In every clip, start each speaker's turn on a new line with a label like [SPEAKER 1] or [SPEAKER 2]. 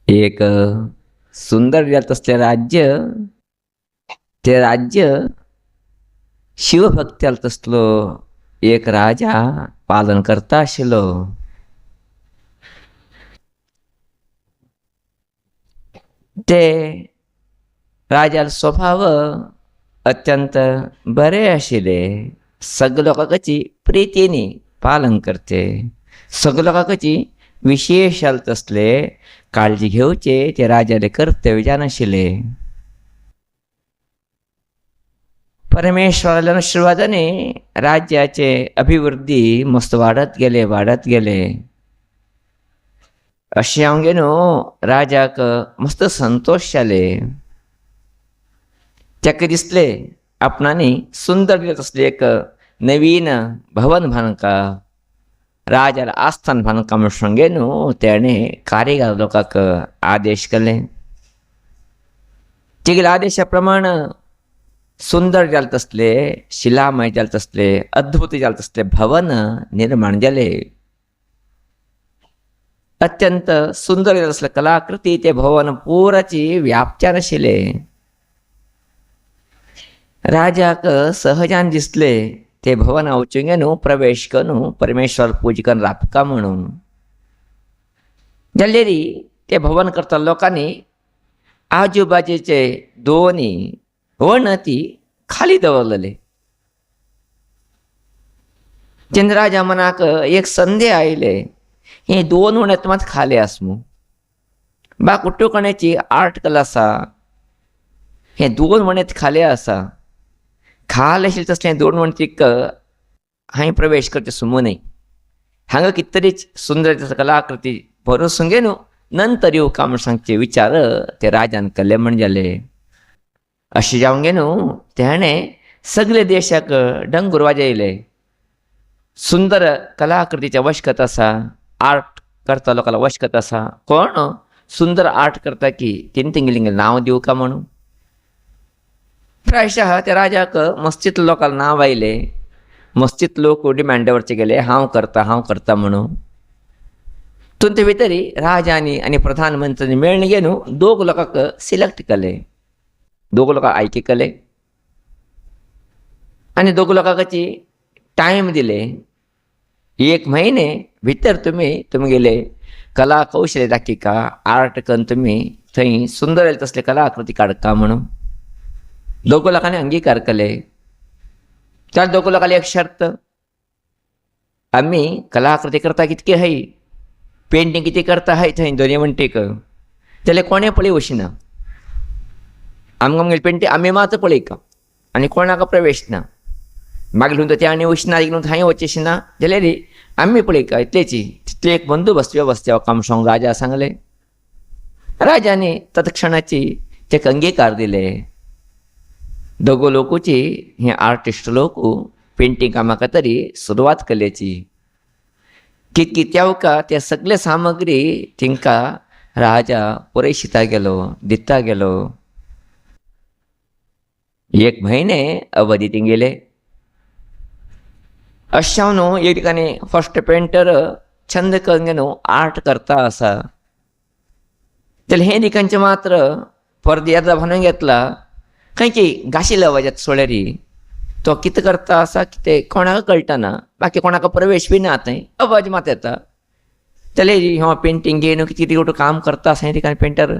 [SPEAKER 1] एक सुंदर जात असले राज्य, ते राज्य शिवभक्ती चालत असलो. एक राजा पालन करता आशिलो. ते राजाल स्वभाव अत्यंत बरे आशिले. सगळ्या लोकांची प्रीतीने पालन करते. सगळ्या लोकांची विशेष चालत असले काळजी घेवचे ते राजाले कर्तव्य जाण आशिले. परमेश्वराच्या आशीर्वादाने राज्याचे अभिवृद्धी मस्त वाढत गेले. अशें हांव राजाक मस्त संतोष जाले. ताका दिसले आपणांनी सुंदर असले एक नवीन भवन बांदका, राजाला आस्थान बांदका म्हूण सांगे तेणें कारीगर लोकांक आदेश केले. तेगेल्या आदेशा प्रमाण सुंदर जालत असले, शिलामय जालत असले, अद्भुत जालत असले भवन निर्माण जाले. अत्यंत सुंदर जालत असले कलाकृती ते भवन पुराची व्यापच्यान आशिल्ले. राजाक सहजान दिसले ते भवन वचूंक प्रवेश करून परमेश्वर पूजा करून राबका म्हणून. जाल्यारी ते भवन करता लोकांनी आजूबाजूचे दोन्ही वणती खाली दवरलेले. तेन्ना राजा मनाक एक संदेह आयले, हे दोन वणत मात खाली आसमू. बाकुट्टूकण्याची आर्ट कला आसा, हे दोन वणत खाली आसा. खाली आशिल्ले तसले दोन वणतीक हांवें प्रवेश करचे सुमू न्हय. हांगा कितें तरीच सुंदर कलाकृती भरोसून घे नंतर येवं का म्हूण सांगचे विचार ते राजान केले म्हण जाले. अशें जावंक गे तेणें सगळे देशाक डंगूर वाजयले. सुंदर कलाकृतीच्या वशकत आसा, आर्ट करता लोकांना वशकत आसा. कोण सुंदर आर्ट करता की तेंगेलें नांव दिवं का म्हणून. प्रायशः त्या राजाक मस्तींत लोकांना नांव आयले. मस्तींत लोक डिमांड दवरचे गेले, हांव करता म्हणून. तुमचे भितरी राजानी आनी प्रधानमंत्र्यांनी मेळून घे दोग लोकांक सिलेक्ट केले. दोग लोकांक आयके केले आनी दोग लोकांची टायम दिले. 1 म्हयने भितर तुमगेले कला कौशल्य दाखयका, आर्ट करून तुमी थंय सुंदर तसले कलाकृती काडका म्हणून. दोग लोकांनी अंगीकार केले. त्या दोग लोकांनी एक शर्त, आमी कलाकृती करता कितके हाय, पेंटींग कितें करता हाय थंय दोनी वणटीक, जाल्यार कोणें पळय वचना. आमगेली पेंटींग आमी मात पळयका आनी कोणाक प्रवेश ना. मागीर ते आनी वचना थंय वचचेशी ना जाल्यार आमी पळयका इतलेची. तितले एक बंदोबस्त वेवस्था काम सांग राजा सांगले. राजाने तत्क्षणाची तेका अंगीकार दिले. दोगो लोकूची हे आर्टिस्ट लोक पेंटींग कामाक तरी सुरवात केल्याची. कितकी तेवका ते सगळे सामग्री तिंका राजा पुरयशिता गेलो, दिता गेलो. 1 म्हयने अवधी तिंगेले. अशें एक ठिकाणी फर्स्ट पेंटर छंद करून आर्ट करता आसा. जाल्यार हे ठिकाणचे मात्र परदे येदा बांदून घेतला. खंयची गाशिल्ल्या वजात सोळेरी तो कितें करता आसा कितें कोणाक कळटना. बाकी कोणाक प्रवेश बी ना थंय, अवाज मात येता. जाल्यार हो पेंटींग घेवन कितें कितें काम करता आसा हे ठिकाणी पेंटर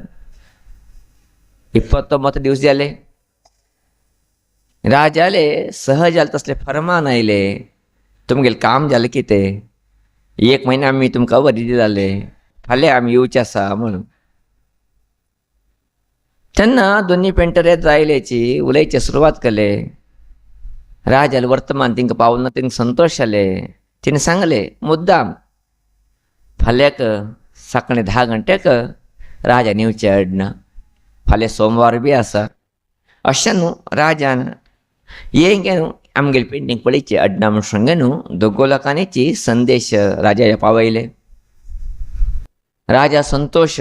[SPEAKER 1] 20 दिवस जाले. राजाले सहज जालें तसले फरमान आयले, तुमगेलें काम जालें कितें, 1 म्हयने आमी तुमकां अवधी दिताले, फाल्यां आमी येवचे आसा म्हणून. तेन्ना दोनी पेंटर येत आयल्याची उलयचे सुरवात केले. राजाले वर्तमान तिंका पावना तिंका संतोश जाले. तिणें सांगले मुद्दाम फाल्यांक सकाळीं 10 घंट्याक राजान येवचें अडना. फाल्यां सोमवार बी आसा. अशें राजान येंग आमगेली पेंटींग पळयची अडना म्हूण सांगे दोगो लोकांनीची संदेश राजा पावयले. राजा संतोश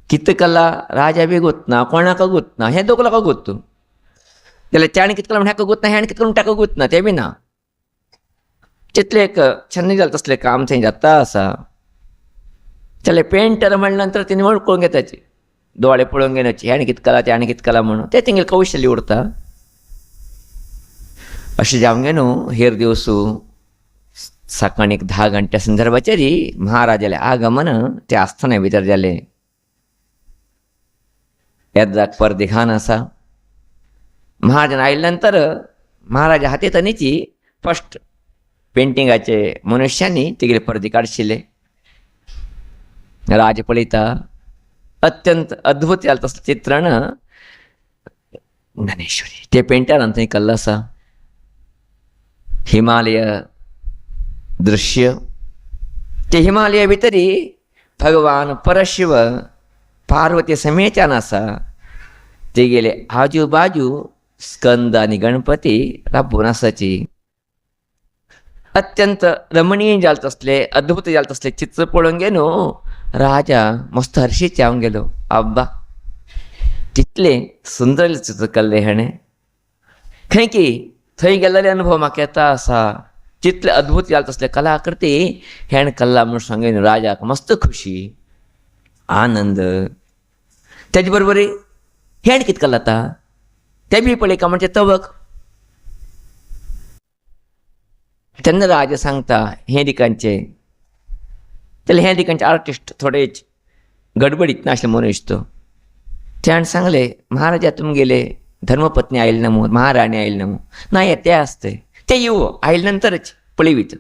[SPEAKER 1] कितें केला राजा बी गुतना, कोणाक गुतना, हे दोग लोकांक गुत्तू. जाल्यार त्याणें कितें केलां म्हण हेका गुतना, हेणें कितें करून ताका गुतना तें बी ना. तितलें एक छन्नी जालें तसलें काम थंय जाता आसा. त्याला पेंटर म्हणल्यानंतर तिने ओळखून घेताची दोळे पळोवन घेण्याची ह्याने कित कला त्याने कित कला म्हणून ते तिंगे कौशल्य उरता. अशें जावंक न्हू हेर दिवसू सकाळी 10 घंट्या संदर्भाचेरी महाराजाले आगमन ते आस्थाना भितर जाले. येद्दाक परदिखान आसा. महाराजान आयले नंतर महाराजा हातीतनीची फर्स्ट पेंटिंगाचे मनुष्यांनी तिगेले परदी काडशिल्ले. राज पळयता अत्यंत अद्भुत जालें तसलें चित्रण ज्ञानेश्वरी ते पेंटरान थंय केल्लें आसा. हिमालय दृश्य ते हिमालया भितरी भगवान परशिव पार्वती समेच्यान आसा. तेगेले आजू बाजू स्कंद आनी गणपती राबून आसाची. अत्यंत रमणीय जालें तसलें अद्भुत जालें तसलें चित्र पळोवंक गे न्हू राजा मस्त हर्शीत जावंक गेलो. अब्बा कितलें सुंदर चित्र केल्लें हेणें. खंय की थंय गेल्ले अनुभव म्हाका येता आसा. जितले अद्भुत जालें तसले कलाकृती हेणें केल्ला म्हूण सांगून राजाक मस्त खुशी आनंद. तेजे बरोबरी हेणें कितें केलें आतां ते बी पळय का म्हणजे तवक. तेन्ना राजा सांगता हे दिकांचे जाल्यार हे दिकांचे आर्टिस्ट थोडे गडबडीत नाशिल्ले मनीस तो. त्यान सांगले महाराजा तुमगेले धर्मपत्नी आयले ना मू महाराणी आयले ना मू नाही ते आसते ते येवो आयले नंतरच पळयवीत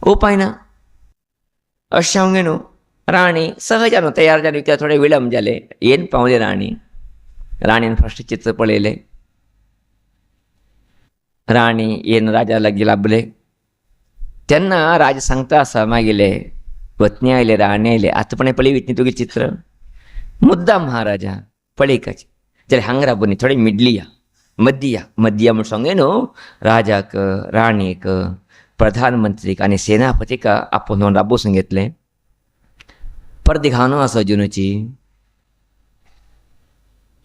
[SPEAKER 1] उपाय ना. अशें सांगून न्हू राणी सहज न्हू तयार जाली कित्याक थोडे विलंब जाले. येन पावले राणीन फर्स्ट चित्र पळयलें. राणी येन राजा लागीं लाभले. तेन्ना राजा सांगता आसा मागेले पत्नी आयले राणी आयले आतां पण पळयवीत न्ही तुगे चित्र मुद्दाम महाराजा पळयकाचे जाल्यार हांगा राबून न्ही थोडे मिडली या मध्य म्हूण सांगून न्हू राजाक राणीक प्रधानमंत्रीक आनी सेनापतीक आपूण व्हरून राबोवसून घेतलें. परदिखानो आसा जुनूची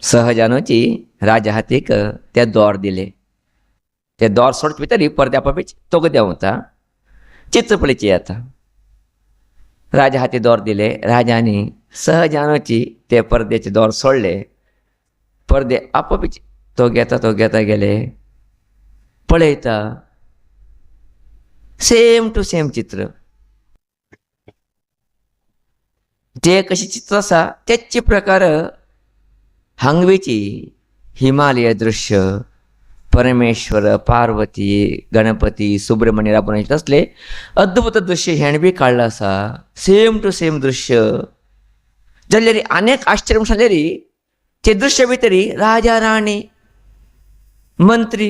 [SPEAKER 1] सहजानूची राजा हातीक ते दोर दिले. ते दोर सोडचे भितर परद्या पापीच तोग देंवता चित्र पळयची येता. राजा हाती दोर दिले. राजानी सहजानूची ते परद्याचे दोर सोडले. परदे आपोआपच तो घेता गेले पळयता सेम टू सेम चित्र. जे कशी चित्र आसा तेच प्रकार हांगवेची हिमालय दृश्य परमेश्वर पार्वती गणपती सुब्रमण्य राबून तसले अद्भुत दृश्य हेण बी काडलां आसा. सेम टू सेम दृश्य जाल्यार अनेक आश्चर्य सांगले रे ते दृश्य भितरी राजा राणी मंत्री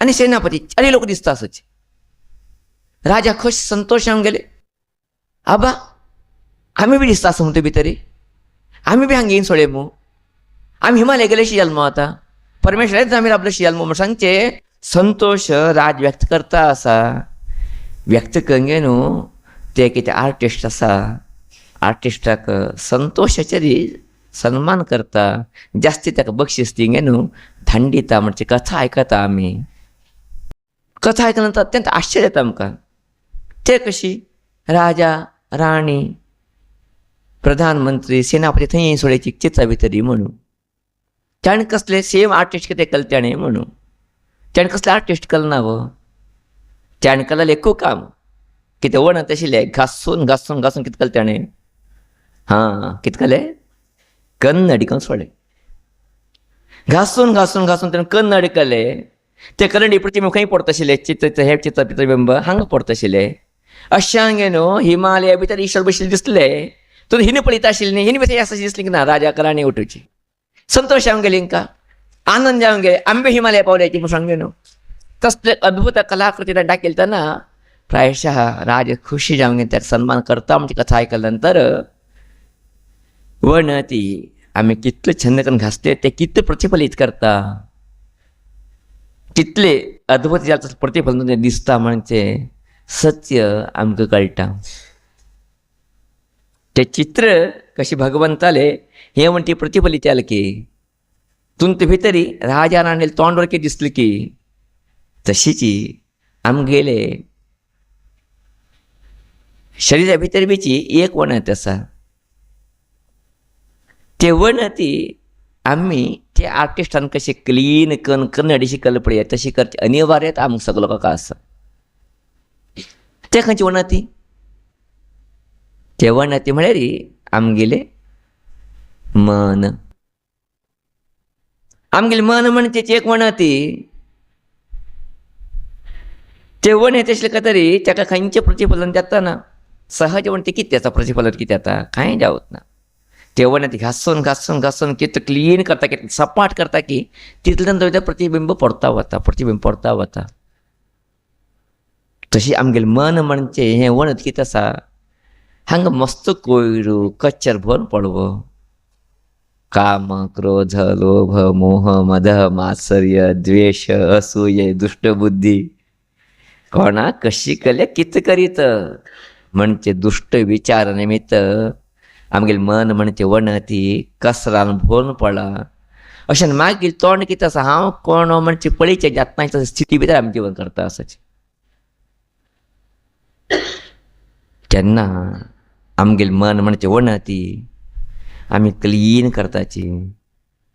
[SPEAKER 1] आनी सेनापती आनी लोक दिसता आसच. राजा खुश संतोश जावन गेले. आबा आमी बी दिसता आसा म्हणटा भितरी आमी बी हांगा येवन सोळे मू आमी हिमालय गेलेशी जल्म आतां परमेश्वराच आमी राबलेशी जल्म म्हूण सांगचे संतोष राज व्यक्त करता आसा. व्यक्त करूंक न्हू ते कितें आर्टिस्ट आसा आर्टिस्टाक संतोशाचेर सन्मान करता जास्ती ताका बक्षीस दिंगे न्हू धाडून दिता म्हणजे कथा आयकता आमी. कथा आयकल्यानंतर अत्यंत आश्चर्य येता आमकां. ते कशी राजा राणी प्रधानमंत्री सेनापती थंय सोडची चित्रा भितरी म्हणून ताणें कसले सेम आर्टिस्ट कितें केलें ताणें म्हणून ताणें कसलें आर्टिस्ट केलें ना गो. ताणें केलें एकू काम कितें वणत आशिल्लें घासून कितें केलें ताणें कितें केलें कन्नडी करून सोडलें. घासून ताणें कन्नड केलें. ते कन्नडी प्रतिमे खंय पडता आशिल्ले चित्र हे चित्र प्रतिबिंब हांगा पडता आशिल्लें. अशें गे न्हू हिमालया भितर ईश्वर बशिल्ले दिसले. तूं हिने पळयता आशिल्ली न्ही हिने भितर अशी दिसली की ना राजा राणी उठोवची संतोश जावंक गेली हिंका आनंद जावंक गेले आंबे हिमालया पावल्याची म्हूण सांगले न्हू. तसले अद्भुत कलाकृती ताणें दाखयली तेन्ना प्रायशः राज खुशी जावंक गेले त्याचा सन्मान करता म्हणजे कथा आयकल्या नंतर वण ती आमी कितले छंद करून घासले ते कितले प्रतिफलीत करता कितले अद्भुत जाता प्रतिफलन दिसता म्हणजे सत्य आमकां कळटा. ते चित्र कशी भगवंताले हे म्हणटी प्रतिफलीत जालें की तुमचे भितरी राजा राणी तोंड वरके दिसलें की तशीची आमगेले शरीरा भितर बीची एक वणत आसा. ते वणती आम्ही ते आर्टिस्टान कशी क्लीन करून कन्नडी शिकले पळय तशी करची अनिवार्यत आमकां सगलो काका आसा. ते खंयची वणती? ते वणती म्हळ्यार आमगेले मन. आमगेले मन म्हणजे तेची एक वणती. ते वणत असले का तरी ताका खंयचें प्रतिफलन जाता ना. सहज वणती कितें त्याचा प्रतिफलन कितें जाता? कांय जावत ना. ते वणती घासून घासून घासून कितें क्लीन करता कितें सपाट करता की तितल्यान थंय प्रतिबिंब पडता वता प्रतिबिंब पडता वता. तशी आमगेलें मन म्हणजे हें वणत कितें आसा? हांगा मस्त कोयरू कच्चर भरून पडवो. काम क्रोध लोभ मोह मद मात्सर्य द्वेष असूये दुष्टबुद्धी कोणाक कशी केले कितें करीत म्हणजे दुष्ट विचार निमित्त आमगेलें मन म्हणजे वणती कसरान भरून पडला. अशें मागीर तोंड कितें आसा? हांव कोण म्हणजे पळयचें जातनाच्या स्थिती भितर आमी जिवन करता आसाचें. केन्ना आमगेलें मन म्हणजे वणती आमी क्लीन करताची,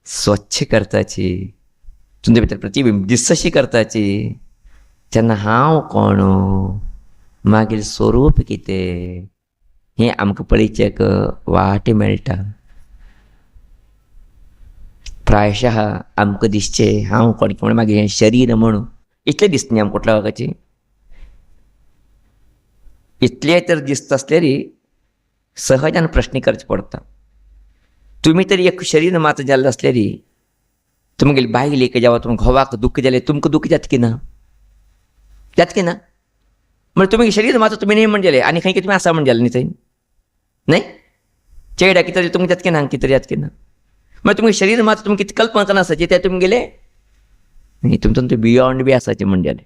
[SPEAKER 1] स्वच्छ करताची, तुमचे भितर प्रतिबिंब दिसशी करताची. तेन्ना हांव कोण, मागील स्वरूप कितें हें आमकां पळयचेक वाट मेळटा. प्रायशः आमकां दिसचें हांव कोण म्हण मागीर हें शरीर म्हणून इतलें दिसता न्ही आमकां कुठल्या वगाची. इतलें तर दिसता आसल्यार सहजान प्रश्न करचे पडटा. तुमी तरी एक शरीर मात जाल्लें आसल्यार तुमगेली बायलेक जेवा तुमकां घोवाक दुख्ख जालें तुमकां दुख्ख जाता की ना? जाता की ना? म्हणजे तुमी शरीर मात तुमी न्ही म्हणजेले आनी खंय तुमी आसा म्हणजेले न्ही थंय न्ही. चेडा कितें तरी तुमकां जाता की ना? कितें जाता की ना? म्हणजे तुमगे शरीर मात तुमी कितें कल्पना करना आसाची तें तुमगेले न्ही तुमचो ते बियॉन्ड बी आसाचें म्हणजेले.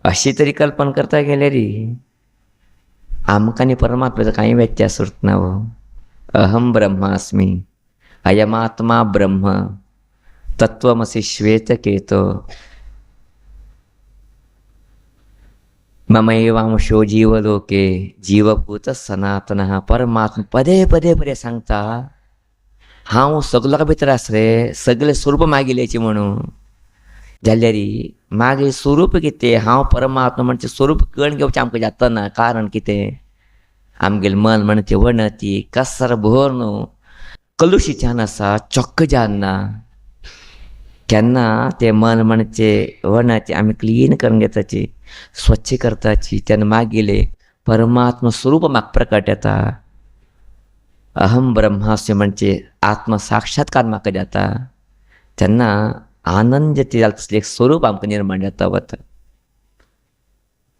[SPEAKER 1] अशी तरी कल्पना करता गेल्यार आमकां आनी परमात्म्याचो कांय व्यत्यास उरतना हो. अहम ब्रह्मास्मी अयमात्मा ब्रह्म तत्वमसि श्वेतकेतो ममैवांशो जीवलोके जीवभूत सनातनः. परमात्मा पदे पदे पदे सांगता हांव सगळ्या भितर आसा रे सगळें स्वरूप मागिल्लेचें म्हणून. जाल्यार मागीर स्वरूप कितें? हांव परमात्मा म्हणजे स्वरूप कळून घेवचें आमकां जाता ना. कारण कितें? आमगेलें मन म्हणजे वणती कसर भरून कलुशीच्यान आसा चॉक्क जावन ना. केन्ना तें मन म्हणजे वणती आमी क्लीन करून घेताची स्वच्छ करताची तेन्ना मागीर परमात्मा स्वरूप म्हाका प्रकट येता. अहम ब्रह्मास्मी म्हणजे आत्म साक्षात्कार म्हाका जाता. तेन्ना आनंद ते जाता तसलें एक स्वरूप आमकां निर्माण जाता वता.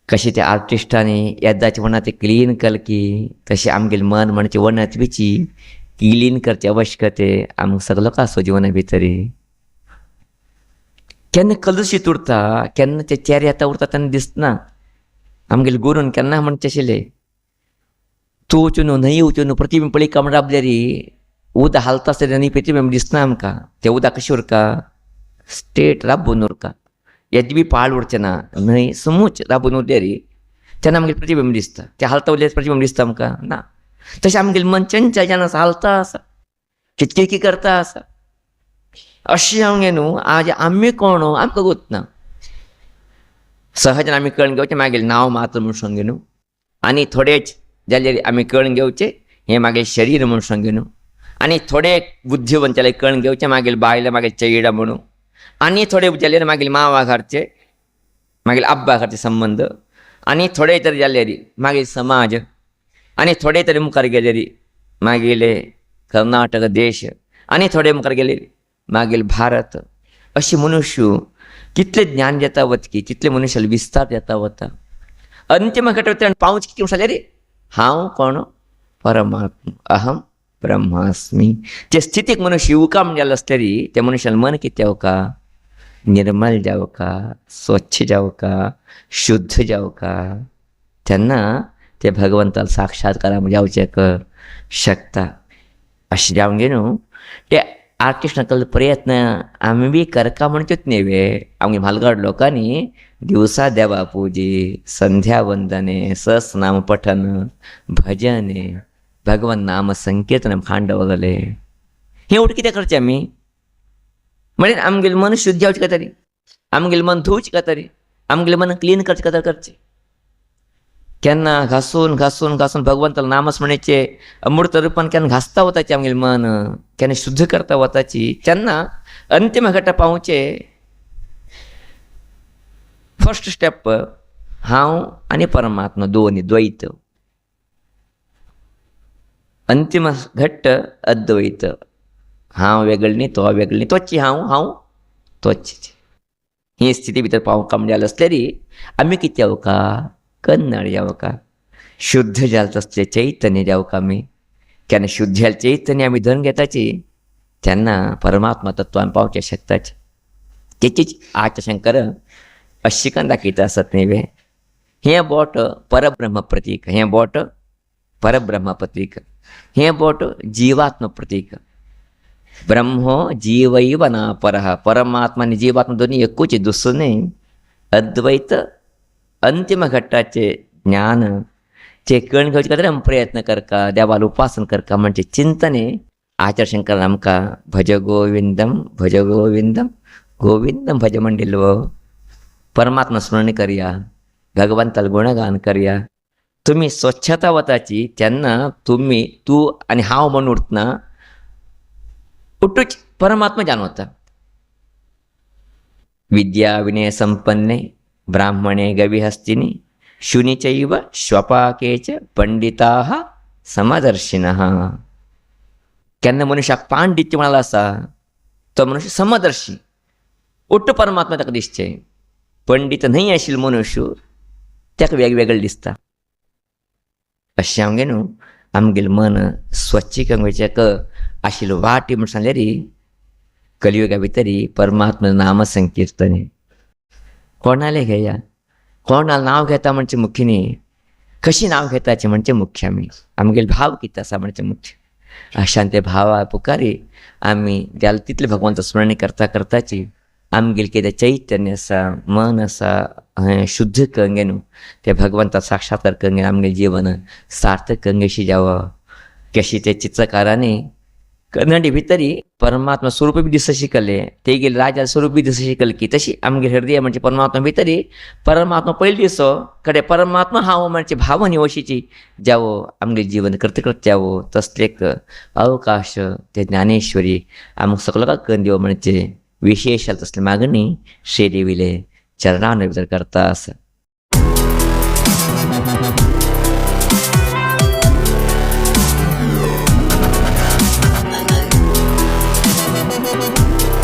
[SPEAKER 1] कशें त्या आर्टिस्टांनी येद्दाचें वणत क्लीन केलें की तशें आमगेलें मन म्हणजे वणत बिची क्लीन करचे आवश्यकते आमकां सगलो आसो जिवना भितर. केन्ना कलुशीत उरता केन्ना ते चेर येता उरता तेन्ना दिसना. आमगेले गुरून केन्ना म्हणचे आशिल्ले तूं वचून न्हंय वचून प्रतिबिंब पळय काय म्हण राबल्यार उदक हालता आसतना न्हंय प्रतिबिंब दिसना आमकां. तें उदक कशें उरता स्ट्रेट राबून उरता. येदें बी पाळ उरचें ना. न्हंय समूच राबून उरल्यार तेन्ना आमगेलें प्रतिबिंब दिसता. तें हालता उरल्यार प्रतिबिंब दिसता आमकां ना. तशें आमगेलें मन चंचल जेन्ना आसा हालता आसा कितकी करता आसा अशें हांवें न्हू आज आमी कोण आमकां गोत ना. सहज आमी कळून घेवचें मागेलें नांव मात्र म्हूण सांगू न्हू आनी थोडेच जाल्यार आमी कळून घेवचें हें मागेलें शरीर म्हूण सांगू न्हू आनी थोडे बुद्धिवंत जाल्यार कळून घेवचें मागेलें बायल मागेलें चेडा म्हणून आनी थोडे जाल्यार मागीर मावा घरचे मागीर अब्बा घरचे संबंध आनी थोडे तरी जाल्यार मागीर समाज आनी थोडे तरी मुखार गेल्यार मागेले कर्नाटक देश आनी थोडे मुखार गेले मागीर भारत. अशें मनुष्य कितले ज्ञान जाता वतकी तितले मनशाला विस्तार जाता वता. अंतिम घटवेन पावच कितें म्हणलें रे हांव कोण परमात्मा अहम ब्रह्मास्मी. ते स्थितीक मनुष्य येवका जाल्लो आसल्यार त्या मनशाला मन कितें जावका निर्मल जावका स्वच्छ जावका शुद्ध जावका. तेन्ना ते भगवंताला साक्षात्कार जावचें शकता. अशें जावंक न्हू ते आर्टिस्ट कल प्रयत्न आम्ही बी करका म्हणतोच नेवे आम्ही म्हालगड लोकांनी दिवसा देवा पूजे संध्या वंदने सहस्रनाम पठन भजने भगवान नाम संकीर्तन खांड वगले हे उठ कितें करचें आमी म्हणजे आमगेलें मन शुद्ध जावचें काय तरी आमगेलें मन धुवचें काय तरी आमगेलें मन क्लीन करचें काय तरी करचें केन्ना घासून घासून घासून भगवंताला नामस्मरणेचे अमृत रूपान केन्ना घासता वताचें आमगेलें मन केन्ना शुद्ध करता वताची तेन्ना अंतिम घट्टा पावचे फर्स्ट स्टेप हांव आनी परमात्मा दोन्ही द्वैत अंतिम घट्ट अद्वैत हांव वेगळं न्ही तो वेगळं न्ही तोच हांव हांव तोच ही स्थिती भितर पावोवका म्हणजे आसलेली आमी कितें जावका कन्नड जावका शुद्ध जालें तसलें चैतन्य जावका आमी केन्ना शुद्ध जालें चैतन्य आमी धरून घेताची तेन्ना परमात्मा तत्व आमी पावचे शकताचे तेचीच आचार्य शंकर अशी करून दाखयता आसत न्ही हें बोट परब्रह्म प्रतीक हें बोट परब्रह्म प्रतीक हें बोट जीवात्म प्रतीक ब्रह्मो जीवैव ना परः परमात्मा आनी जीवात्मा दोन्ही एकूच दुसरें न्ही अद्वैत अंतिम घट्टाचे ज्ञान चे कळून घेवचे खातीर आमी प्रयत्न करता देवाला उपासन करता म्हणजे चिंतने आचार्य शंकर आमकां भज गोविंदम गोविंदम भज म्हणिल्लो परमात्मा स्मरण करया भगवंताला गुणगान करया तुम्ही स्वच्छता वताची तेन्ना तुम्ही तूं आनी हांव म्हणून उरतना उठूच परमात्मा जाणवता विद्या विनय संपन्ने ब्राह्मणे गविहस्तिनी शुनिचैव श्वपाकेच पंडिताः समदर्शिनः केन्ना मनुष्याक पांडित्य म्हणाला आसा तो मनुष्य समदर्शी उट्ट परमात्मा ताका दिसचे पंडित न्हय आशिल्लो मनुष्य ताका वेगवेगळें दिसता अशें आमगे न्हू आमगेलें मन स्वच्छ करपाचेक आशिल्लो वाटी म्हण सांगल्यार कलियुगा भितरी परमात्मा नाम संकीर्तने कोणाले घेया कोणाला नांव घेता म्हणजे मुख्य न्ही कशी नांव घेताचें म्हणजे मुख्य आमगेले भाव कितें आसा म्हणजे मुख्य अशान ते भावा पुकारी आमी जाल तितले भगवंत स्मरण करता करताची आमगेलें कितें चैतन्य आसा मन आसा हें शुद्ध करंगे न्हू ते भगवंता साक्षात्कार करंगे आमगे जीवन सार्थक करंगेशी जावं कशी ते चित्रकारांनी कन्नडी भितरी परमात्मा स्वरूप बी दिसता शिकले ते गेले राजा स्वरूप बी दिसता शिकले की तशी आमगे हृदय म्हणजे परमात्मा भितरी परमात्मा पयली दिसो कडे परमात्मा हांव म्हणजे भावनी अशीची जावो आमगे जीवन कृतकृत जावो तसलेक अवकाश ते ज्ञानेश्वरी आमकां सगळ्याक करून दिवं म्हणजे विशेष तसले मागणी श्री देवीले चरणान भितर करता आसा.